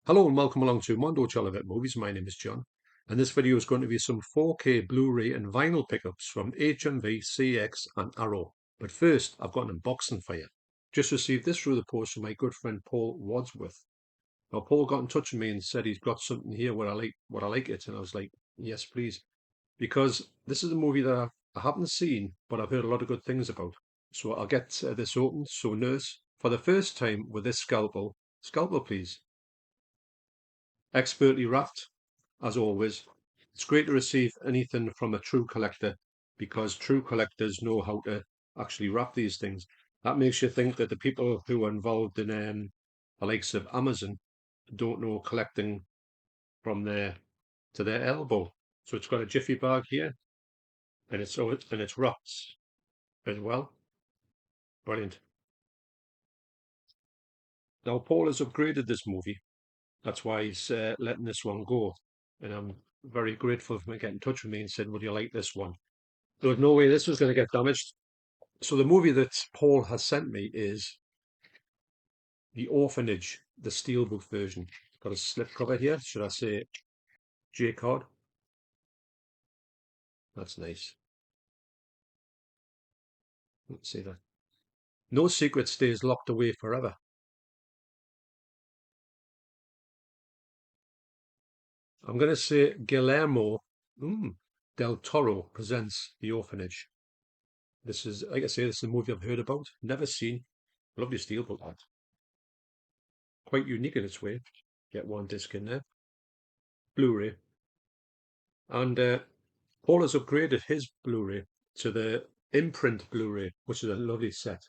Hello and welcome along to Mondo Chelloveck Movies. My name is John, and this video is going to be some 4K Blu-ray and vinyl pickups from HMV, CX and Arrow. But first, I've got an unboxing for you. Just received this through the post from my good friend Payl Wadsworth. Now, Paul got in touch with me and said he's got something here where I like it, and I was like, yes, please, because this is a movie that I haven't seen, but I've heard a lot of good things about. So I'll get this open. So, nurse, for the first time with this scalpel, please. Expertly wrapped, as always. It's great to receive anything from a true collector because true collectors know how to actually wrap these things. That makes you think that the people who are involved in the likes of Amazon don't know collecting from their to their elbow. So it's got a jiffy bag here, and it's wrapped as well. Brilliant. Now Paul has upgraded this movie. That's why he's letting this one go, and I'm very grateful for him getting in touch with me and said, "Would you like this one?" There was no way this was going to get damaged. So the movie that Paul has sent me is The Orphanage, the steelbook version. Got a slip cover here. Should I say J card? That's nice. Let's see that. No secret stays locked away forever. I'm going to say Guillermo del Toro presents The Orphanage. This is, like I say, this is a movie I've heard about, never seen. Lovely steelbook art. Quite unique in its way. Get one disc in there. Blu-ray. And Paul has upgraded his Blu-ray to the imprint Blu-ray, which is a lovely set,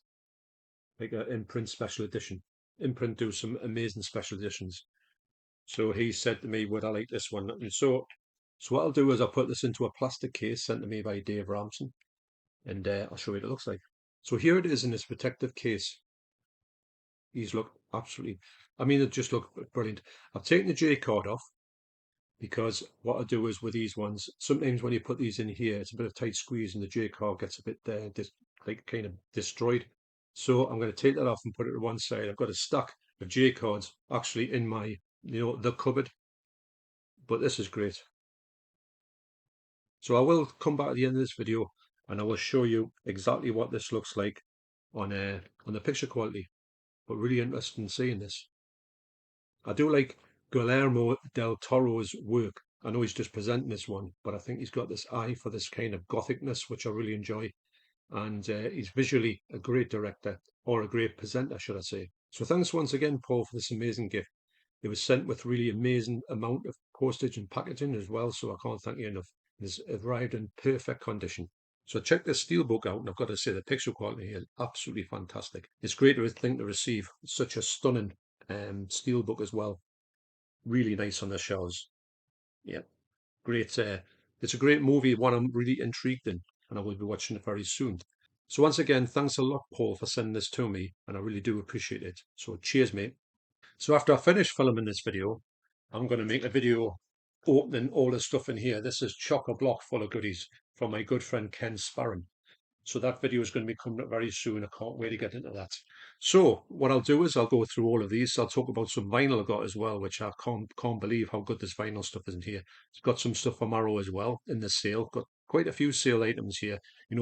like an imprint special edition. Imprint do some amazing special editions. So he said to me, would I like this one? And so what I'll do is I'll put this into a plastic case sent to me by Dave Ramsden, and I'll show you what it looks like. So here it is in this protective case. These look absolutely, I mean, it just look brilliant. I've taken the J card off, because what I do is with these ones, sometimes when you put these in here, it's a bit of tight squeeze and the J card gets a bit like kind of destroyed. So I'm going to take that off and put it to one side. I've got a stack of J cards actually in my, the cupboard, but this is great. So I will come back at the end of this video and I will show you exactly what this looks like on the picture quality, but really interested in seeing this. I do like Guillermo del Toro's work. I know he's just presenting this one, but I think he's got this eye for this kind of gothicness, which I really enjoy. And he's visually a great director, or a great presenter, should I say. So thanks once again, Paul, for this amazing gift. It was sent with really amazing amount of postage and packaging as well, so I can't thank you enough. It's arrived in perfect condition. So check this steelbook out, and I've got to say the picture quality is absolutely fantastic. It's great to receive such a stunning steelbook as well. Really nice on the shelves. Yeah, great. It's a great movie, one I'm really intrigued in, and I will be watching it very soon. So once again, thanks a lot, Paul, for sending this to me, and I really do appreciate it. So cheers, mate. So after I finish filming this video, I'm going to make a video opening all the stuff in here. This is chock-a-block full of goodies from my good friend Ken Sparron. So that video is going to be coming up very soon. I can't wait to get into that. So what I'll do is I'll go through all of these. I'll talk about some vinyl I got as well, which I can't believe how good this vinyl stuff is in here. It's got some stuff from Arrow as well in the sale. Got quite a few sale items here,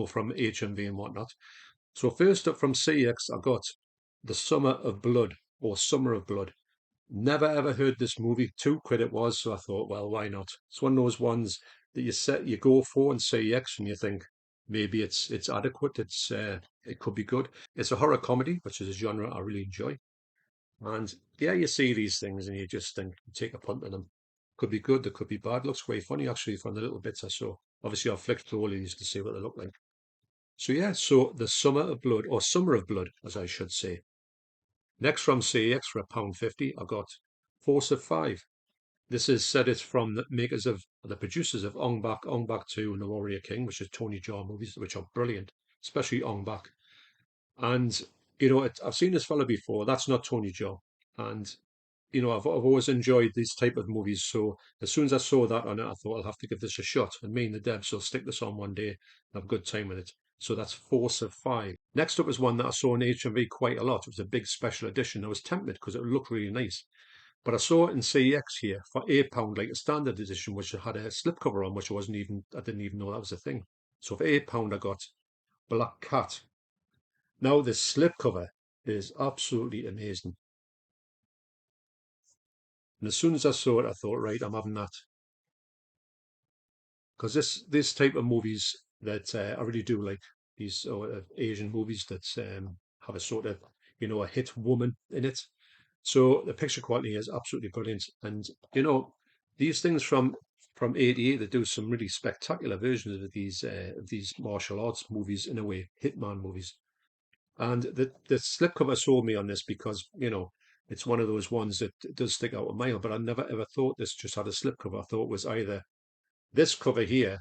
from HMV and whatnot. So first up from CX, I got The Summer of Blood, or Summer of Blood. Never ever heard this movie. £2 it was, so I thought, well, why not? It's one of those ones that you go for and CX, and you think maybe it's adequate. It could be good. It's a horror comedy, which is a genre I really enjoy. And yeah, you see these things and you just think, take a punt on them. Could be good, they could be bad. Looks quite funny actually from the little bits I saw. Obviously, I'll flick through all of these to see what they look like. So yeah, so The Summer of Blood, or Summer of Blood, as I should say. Next from CX for £1.50, I got Force of Five. This is said it's from the producers of Ong Bak 2 and The Warrior King, which is Tony Jaa movies, which are brilliant, especially Ong Bak. And, I've seen this fella before. That's not Tony Jaa. And, I've always enjoyed these type of movies. So as soon as I saw that on it, I thought I'll have to give this a shot. And me and the Debs will stick this on one day and have a good time with it. So that's Force of Five. Next up is one that I saw in HMV quite a lot. It was a big special edition. I was tempted because it looked really nice. But I saw it in CEX here for £8, like a standard edition, which had a slipcover on, which I didn't even know that was a thing. So for £8, I got Black Cat. Now this slipcover is absolutely amazing. And as soon as I saw it, I thought, right, I'm having that. Because this type of movies that I really do like, these Asian movies that have a sort of, a hit woman in it. So the picture quality is absolutely brilliant. And, these things from 88, they do some really spectacular versions of these martial arts movies, in a way, hitman movies. And the slipcover sold me on this because, it's one of those ones that does stick out a mile, but I never ever thought this just had a slipcover. I thought it was either this cover here,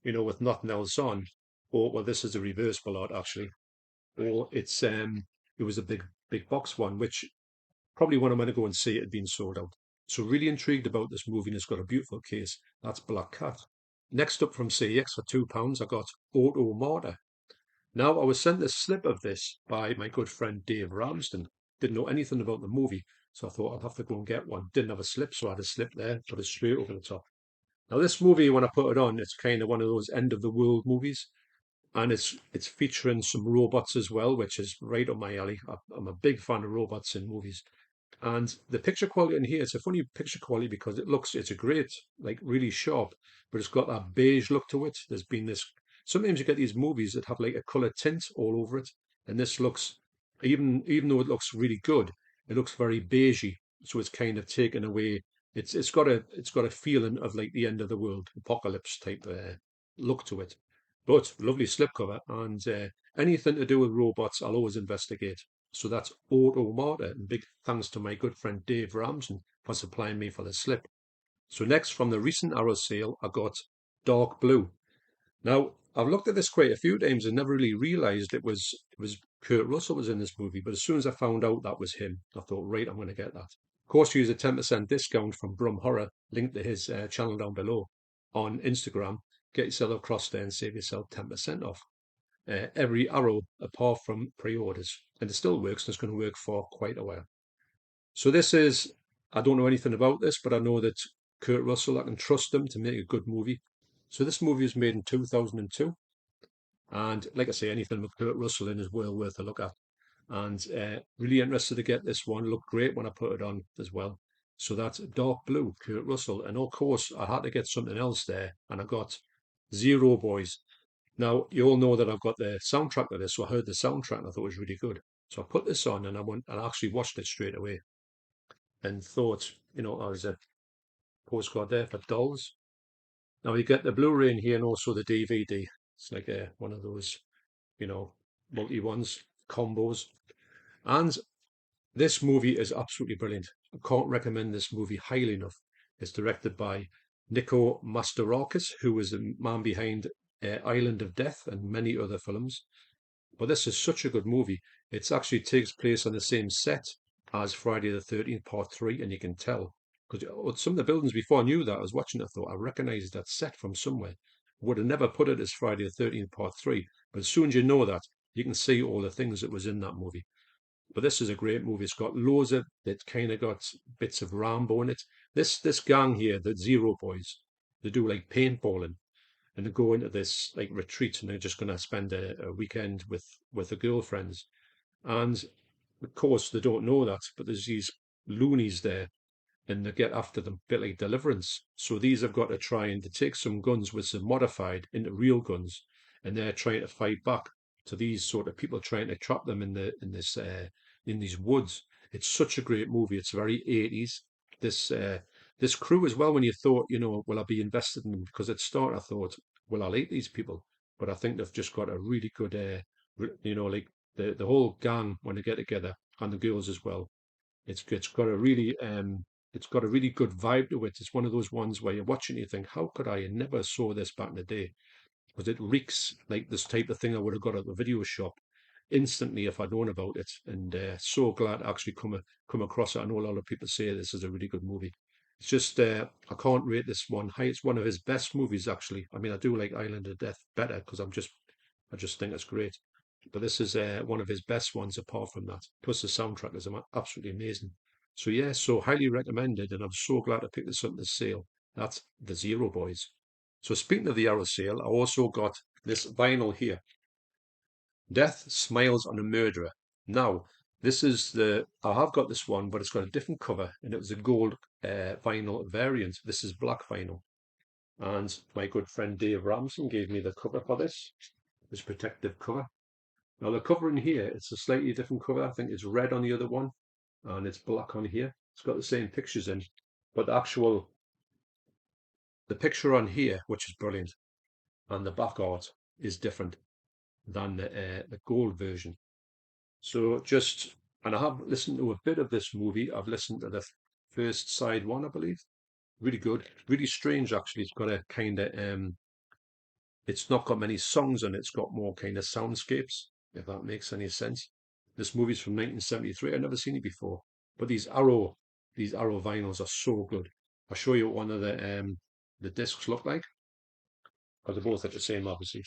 with nothing else on, or well, this is a reversible art actually, or it was a big box one, which probably when I'm going to go and see it had been sold out. So really intrigued about this movie, and it's got a beautiful case. That's Black Cat. Next up from CEX for £2, I got Auto Martyr. Now I was sent a slip of this by my good friend Dave Ramsden. Didn't know anything about the movie, so I thought I'd have to go and get one. Didn't have a slip, so I had a slip there, put it straight over the top. Now this movie, when I put it on, it's kind of one of those end of the world movies, and it's featuring some robots as well, which is right up my alley. I'm a big fan of robots in movies. And the picture quality in here, it's a funny picture quality because it's a great, like really sharp, but it's got that beige look to it. There's been this, sometimes you get these movies that have like a color tint all over it. And this looks, even though it looks really good, it looks very beigey. So it's kind of taken away. It's got a feeling of like the end of the world, apocalypse type look to it. But lovely slipcover, and anything to do with robots, I'll always investigate. So that's Auto Martyr, and big thanks to my good friend Dave Ramsden for supplying me for the slip. So next, from the recent Arrow sale, I got Dark Blue. Now, I've looked at this quite a few times and never really realised it was Kurt Russell was in this movie, but as soon as I found out that was him, I thought, right, I'm going to get that. Of course, use a 10% discount from Brumhorror, linked to his channel down below on Instagram. Get yourself across there and save yourself 10% off every Arrow apart from pre-orders. And it still works, and it's going to work for quite a while. So this is, I don't know anything about this, but I know that Kurt Russell, I can trust him to make a good movie. So this movie was made in 2002. And like I say, anything with Kurt Russell in is well worth a look at. And really interested to get this one. Looked great when I put it on as well. So that's Dark Blue, Kurt Russell. And of course, I had to get something else there. And I got Zero Boys. Now, you all know that I've got the soundtrack to this, so I heard the soundtrack and I thought it was really good. So I put this on and I went and actually watched it straight away and thought, I was a postcard there for dolls. Now you get the Blu-ray in here and also the DVD. It's like one of those, multi ones, combos. And this movie is absolutely brilliant. I can't recommend this movie highly enough. It's directed by Nico Mastorakis, who was the man behind Island of Death and many other films. But this is such a good movie. It actually takes place on the same set as Friday the 13th Part 3, and you can tell. Because some of the buildings, before I knew that, I was watching it, I thought I recognised that set from somewhere. Would have never put it as Friday the 13th Part 3. But as soon as you know that, you can see all the things that was in that movie. But this is a great movie. It's got loads of it, kind of got bits of Rambo in it. This gang here, the Zero Boys, they do like paintballing, and they go into this like retreat, and they're just going to spend a weekend with the girlfriends. And of course, they don't know that, but there's these loonies there, and they get after them, a bit like Deliverance. So these have got to try and to take some guns which are modified into real guns, and they're trying to fight back to these sort of people trying to trap them in these woods. It's such a great movie. It's very 80s. This crew as well. When you thought, will I be invested in them? Because at start I thought, will I like these people? But I think they've just got a really good, like the whole gang when they get together, and the girls as well. It's got a really it's got a really good vibe to it. It's one of those ones where you're watching and you think, how could I never saw this back in the day? Because it reeks like this type of thing I would have got at the video shop instantly if I'd known about it. And so glad to actually come across it. I know a lot of people say this is a really good movie. It's just I can't rate this one high. It's one of his best movies actually. I mean, I do like Island of Death better because I just think it's great. But this is one of his best ones apart from that. Plus the soundtrack is absolutely amazing. So yeah, so highly recommended, and I'm so glad to pick this up in the sale. That's the Zero Boys. So speaking of the Arrow sale, I also got this vinyl here. Death Smiles on a Murderer. Now, this is I have got this one, but it's got a different cover, and it was a gold vinyl variant. This is black vinyl. And my good friend Dave Ramson gave me the cover for this protective cover. Now the cover in here, it's a slightly different cover. I think it's red on the other one, and it's black on here. It's got the same pictures in, but the picture on here, which is brilliant, and the back art is different than the gold version. So and I have listened to a bit of this movie. I've listened to the first side one, I believe. Really good, really strange actually. It's got a kind of it's not got many songs on it. It's got more kind of soundscapes, if that makes any sense. This movie's from 1973. I've never seen it before, but these Arrow vinyls are so good. I'll show you what one of the discs look like, because they're both at the same, obviously.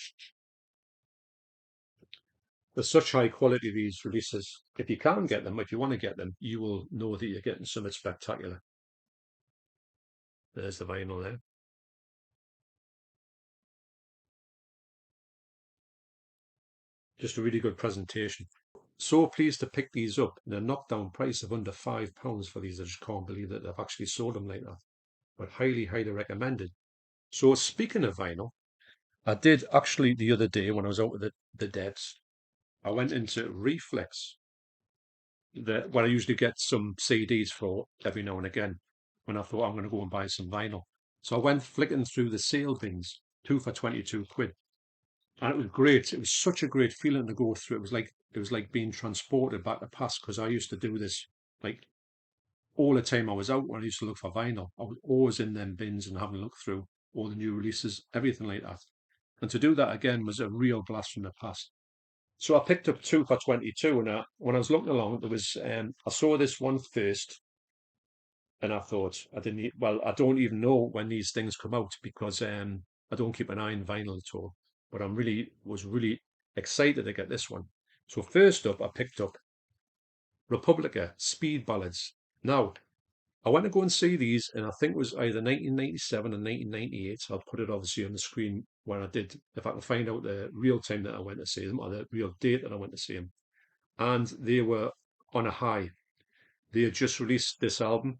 There's such high quality, these releases. If you can get them, if you want to get them, you will know that you're getting something spectacular. There's the vinyl there. Just a really good presentation. So pleased to pick these up in a knockdown price of under £5 for these. I just can't believe that they've actually sold them like that. But highly, highly recommended. So speaking of vinyl, I did actually the other day when I was out with the devs, I went into Reflex, where I usually get some CDs for every now and again, when I thought I'm going to go and buy some vinyl. So I went flicking through the sale bins, two for 22 quid. And it was great. It was such a great feeling to go through. It was like being transported back to the past, because I used to do this like all the time I was out when I used to look for vinyl. I was always in them bins and having a look through all the new releases, everything like that. And to do that again was a real blast from the past. So I picked up two for 22, and when I was looking along, I saw this one first, and I thought I don't even know when these things come out, because I don't keep an eye on vinyl at all. But was really excited to get this one. So first up, I picked up Republica Speed Ballads. Now, I went to go and see these, and I think it was either 1997 or 1998. I'll put it obviously on the screen when I did, if I can find out the real time that I went to see them, or the real date that I went to see them. And they were on a high. They had just released this album,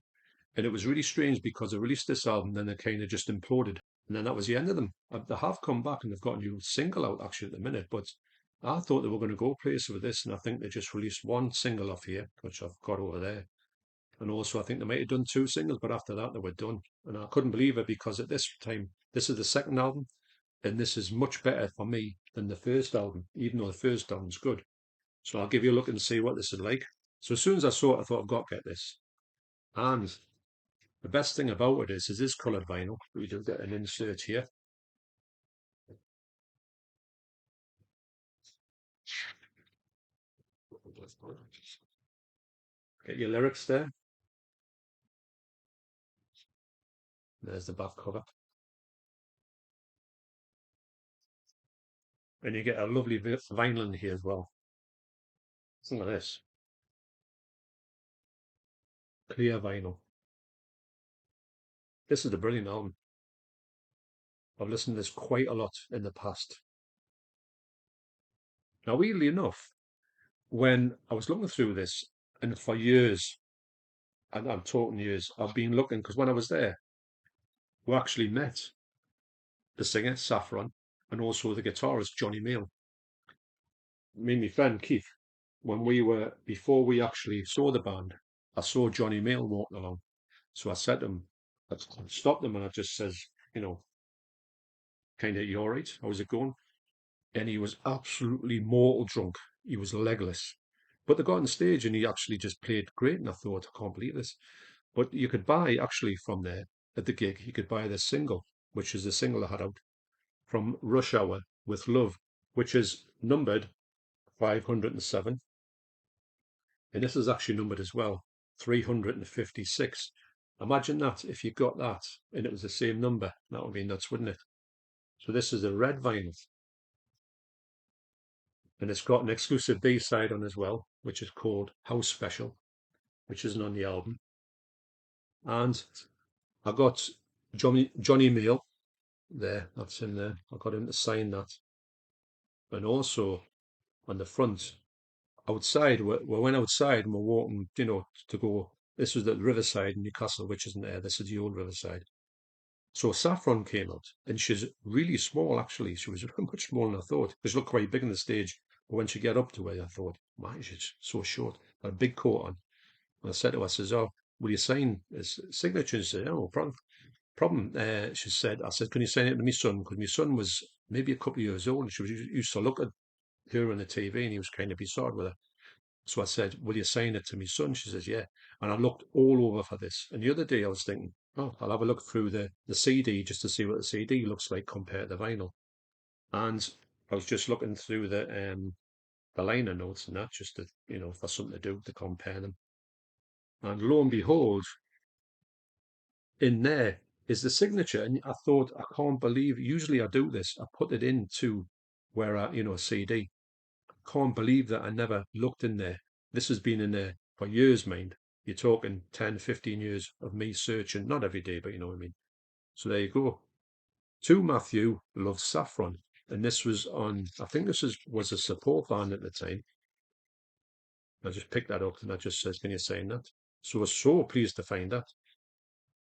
and it was really strange because they released this album, then they kind of just imploded. And then that was the end of them. They have come back and they've got a new single out actually at the minute, but I thought they were going to go places with this, and I think they just released one single off here, which I've got over there. And also, I think they might have done two singles, but after that, they were done. And I couldn't believe it, because at this time, this is the second album, and this is much better for me than the first album, even though the first album's good. So I'll give you a look and see what this is like. So as soon as I saw it, I thought, I've got to get this. And the best thing about it is this coloured vinyl. We do get an insert here. Get your lyrics there. There's the back cover. And you get a lovely vinyl in here as well. Look at this. Clear vinyl. This is a brilliant album. I've listened to this quite a lot in the past. Now, weirdly enough, when I was looking through this, and for years, and I'm talking years, I've been looking, because when I was there, we actually met the singer, Saffron, and also the guitarist, Johnny Mail. Me and my friend Keith, before we actually saw the band, I saw Johnny Mail walking along. So I said to him, I stopped him and I just says, kind of, you all right? How's it going? And he was absolutely mortal drunk. He was legless. But they got on stage and he actually just played great. And I thought, I can't believe this. But you could buy actually from there at the gig, you could buy this single, which is the single I had out from Rush Hour with Love, which is numbered 507. And this is actually numbered as well, 356. Imagine that if you got that and it was the same number. That would be nuts, wouldn't it? So this is the red vinyl. And it's got an exclusive B-side on as well, which is called House Special. which isn't on the album. And I got Johnny Mail there, that's in there. I got him to sign that. And also on the front, outside, we went outside and we're walking, to go. This was the Riverside in Newcastle, which isn't there. This is the old Riverside. So Saffron came out, and she's really small, actually. She was much smaller than I thought. She looked quite big on the stage. But when she get up to her, I thought, why is she so short? Got a big coat on. And I said to her, I says, oh, will you sign his signature? She said, oh, problem. She said, I said, can you sign it to my son? Because my son was maybe a couple of years old. And she was used to look at her on the TV, and he was kind of beside with her. So I said, will you sign it to my son? She says, yeah. And I looked all over for this. And the other day I was thinking, oh, I'll have a look through the CD just to see what the CD looks like compared to vinyl. And I was just looking through the liner notes and that, just to, for something to do to compare them. And lo and behold, in there is the signature. And I thought, I can't believe, usually I do this. I put it into where a CD. Can't believe that I never looked in there. This has been in there for years, mind. You're talking 10, 15 years of me searching, not every day, but you know what I mean. So there you go. To Matthew, loves Saffron. And this was on, I think was a support band at the time. I just picked that up and I just says, can you sign that? So I was so pleased to find that.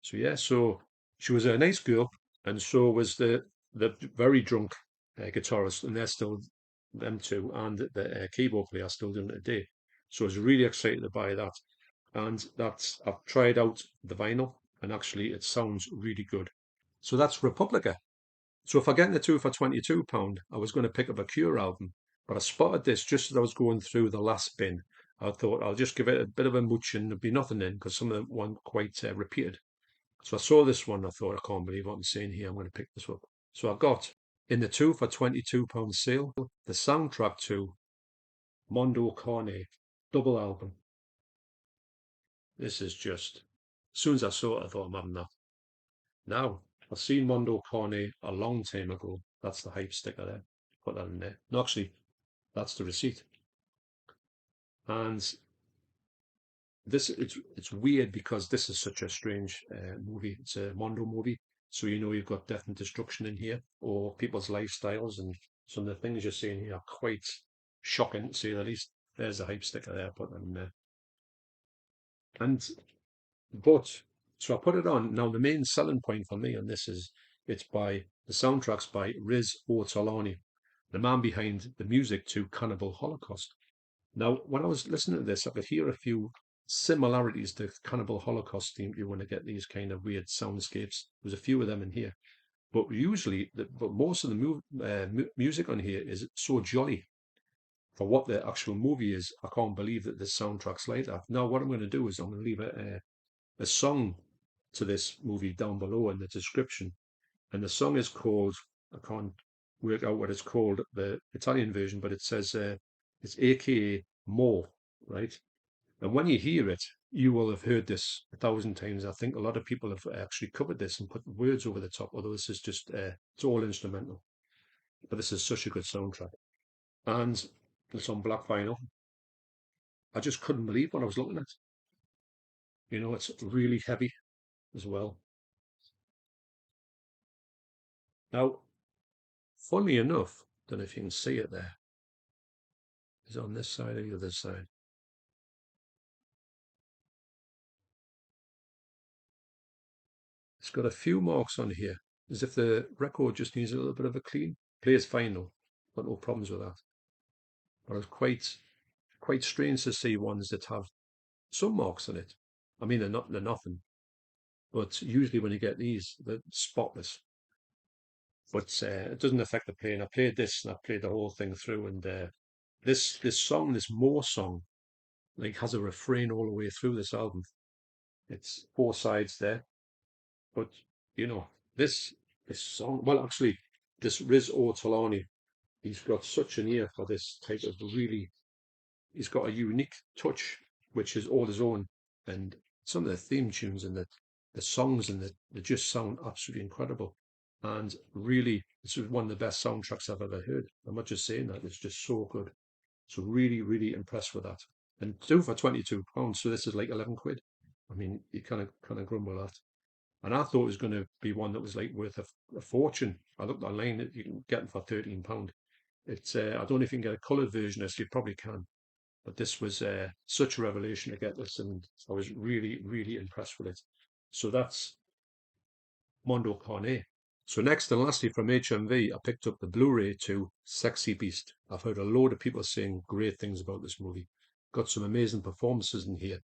So yeah, so she was a nice girl, and so was the very drunk guitarist, and they're still them two, and the keyboard player are still doing it today. So I was really excited to buy that, and I've tried out the vinyl, and actually it sounds really good. So that's Republica. So if I get the two for £22, I was going to pick up a Cure album, but I spotted this just as I was going through the last bin. I thought I'll just give it a bit of a mooch and there'll be nothing in because some of them weren't quite repeated. So I saw this one. I thought, I can't believe what I'm seeing here. I'm going to pick this up. So I got in the two for £22 sale the soundtrack to Mondo Cane double album. This is just, as soon as I saw it, I thought I'm having that. Now, I've seen Mondo Cane a long time ago. That's the hype sticker there. Put that in there. No, actually, that's the receipt. And this it's weird because this is such a strange movie. It's a Mondo movie, so you've got death and destruction in here, or people's lifestyles, and some of the things you're seeing here are quite shocking to say the least. There's a hype sticker there, put that in there. And but so I put it on. Now the main selling point for me on this is the soundtrack's by Riz Ortolani, the man behind the music to Cannibal Holocaust. Now, when I was listening to this, I could hear a few similarities to Cannibal Holocaust theme. You want to get these kind of weird soundscapes. There's a few of them in here, but most of the music on here is so jolly for what the actual movie is. I can't believe that the soundtrack's like that. Now, what I'm going to do is I'm going to leave a song to this movie down below in the description, and the song is called, I can't work out what it's called, the Italian version, but it says it's AKA More, right? And when you hear it, you will have heard this 1,000 times. I think a lot of people have actually covered this and put words over the top, although this is just, it's all instrumental. But this is such a good soundtrack. And it's on black vinyl. I just couldn't believe what I was looking at. It's really heavy as well. Now, funnily enough, don't know if you can see it there. Is it on this side or the other side? It's got a few marks on here, as if the record just needs a little bit of a clean. Plays fine though, got no problems with that. But it's quite strange to see ones that have some marks on it. I mean, they're nothing, but usually when you get these, they're spotless. But it doesn't affect the playing. I played this and I played the whole thing through, and this More song, like has a refrain all the way through this album. It's four sides there, but you know this this song. Well, actually, this Riz Ortolani, he's got such an ear for this type of really. He's got a unique touch, which is all his own, and some of the theme tunes and the songs and they just sound absolutely incredible. And really, this is one of the best soundtracks I've ever heard. I'm not just saying that; it's just so good. So really, really impressed with that. and two for £22. So this is like 11 quid. I mean, you kind of grumble at. And I thought it was going to be one that was like worth a fortune. I looked online that you can get them for £13. It's I don't know if you can get a coloured version of this. You probably can, but this was such a revelation to get this, and I was really, really impressed with it. So that's Mondo Cane. So next and lastly from HMV, I picked up the Blu-ray to Sexy Beast. I've heard a load of people saying great things about this movie. Got some amazing performances in here,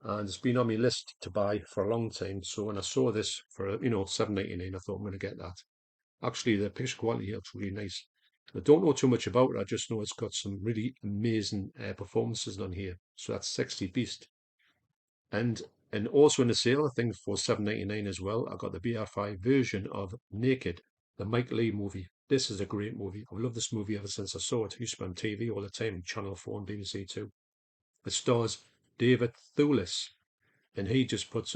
and it's been on my list to buy for a long time. So when I saw this for £7.99, I thought I'm going to get that. Actually, the picture quality looks really nice. I don't know too much about it. I just know it's got some really amazing performances on here. So that's Sexy Beast. And also in the sale, I think for £7.99 as well, I got the BR5 version of Naked, the Mike Leigh movie. This is a great movie. I've loved this movie ever since I saw it. I used to be on TV all the time, Channel 4 and BBC 2. It stars David Thewlis, and he just puts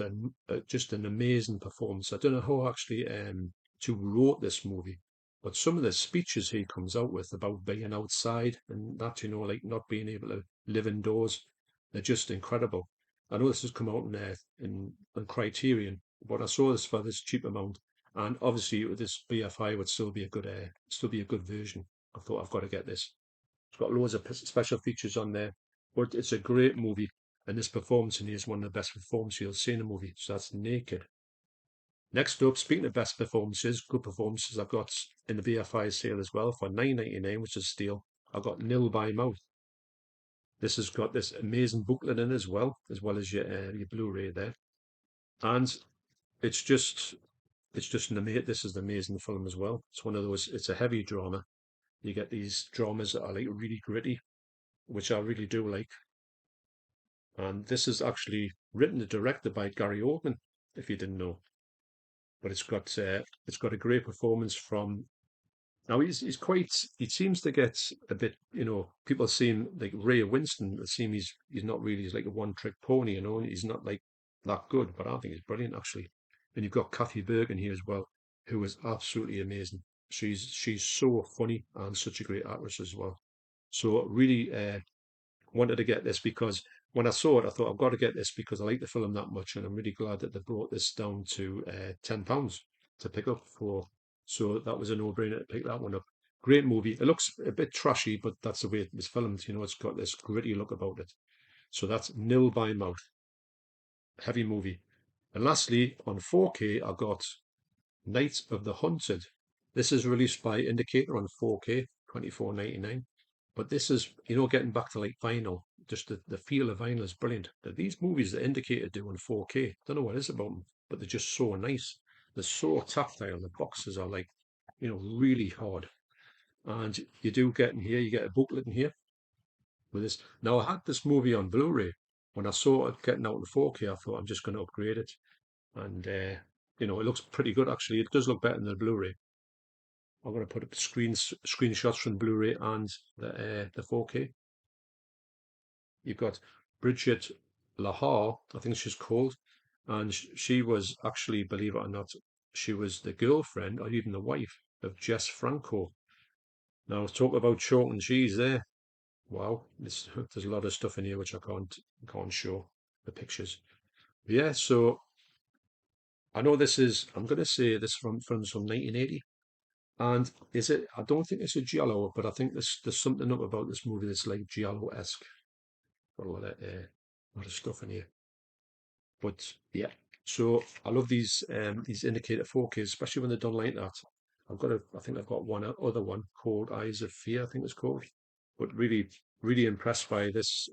just an amazing performance. I don't know how actually to wrote this movie, but some of the speeches he comes out with about being outside and that, like not being able to live indoors, they're just incredible. I know this has come out in Criterion, but I saw this for this cheap amount, and obviously this BFI would still be a good version. I thought I've got to get this. It's got loads of special features on there, but it's a great movie. And this performance in here is one of the best performances you'll see in a movie. So that's Naked. Next up, speaking of best performances, good performances, I've got in the BFI sale as well for £9.99, which is a steal. I've got Nil by Mouth. This has got this amazing booklet in as well as your Blu-ray there. And it's just this is an amazing film as well. It's one of those. It's a heavy drama. You get these dramas that are like really gritty, which I really do like. And this is actually written and directed by Gary Oldman, if you didn't know. But it's got a great performance from. Now he seems to get a bit, people see him like Ray Winston. They seem he's not really, he's like a one trick pony, he's not like that good, but I think he's brilliant actually. And you've got Kathy Bergen here as well, who is absolutely amazing. She's so funny and such a great actress as well. So really wanted to get this because when I saw it, I thought I've got to get this because I like the film that much, and I'm really glad that they brought this down to £10 to pick up for. So that was a no-brainer to pick that one up. Great movie. It looks a bit trashy, but that's the way it was filmed. It's got this gritty look about it. So that's Nil by Mouth. Heavy movie. And lastly, on 4K, I got Night of the Hunted. This is released by Indicator on 4K, £24.99. But this is, getting back to like vinyl, just the feel of vinyl is brilliant. These movies that Indicator do in 4K, don't know what it is about them, but they're just so nice. They're so tactile. The boxes are like, really hard. And you do get in here, you get a booklet in here with this. Now, I had this movie on Blu-ray. When I saw it getting out in 4K, I thought I'm just going to upgrade it. And, it looks pretty good actually. It does look better than the Blu-ray. I'm going to put up screenshots from Blu-ray and the 4K. You've got Bridget Lahar, I think she's called, and she was actually, believe it or not, she was the girlfriend or even the wife of Jess Franco. Now, talk about chalk and cheese there. Wow, there's a lot of stuff in here which I can't show the pictures. But yeah, so I know I'm going to say this from 1980. And I don't think it's a giallo, but I think there's something up about this movie that's like giallo-esque. Got a lot of stuff in here. But yeah, so I love these indicator 4Ks, especially when they're done like that. I think I've got one other one called Eyes of Fear, I think it's called. But really, really impressed by this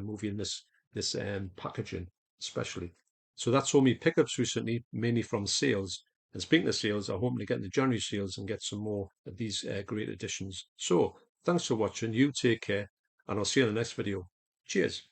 movie and this packaging, especially. So that's all my pickups recently, mainly from sales. And speaking of sales, I'm hoping to get in the January sales and get some more of these great editions. So thanks for watching. You take care, and I'll see you in the next video. Cheers.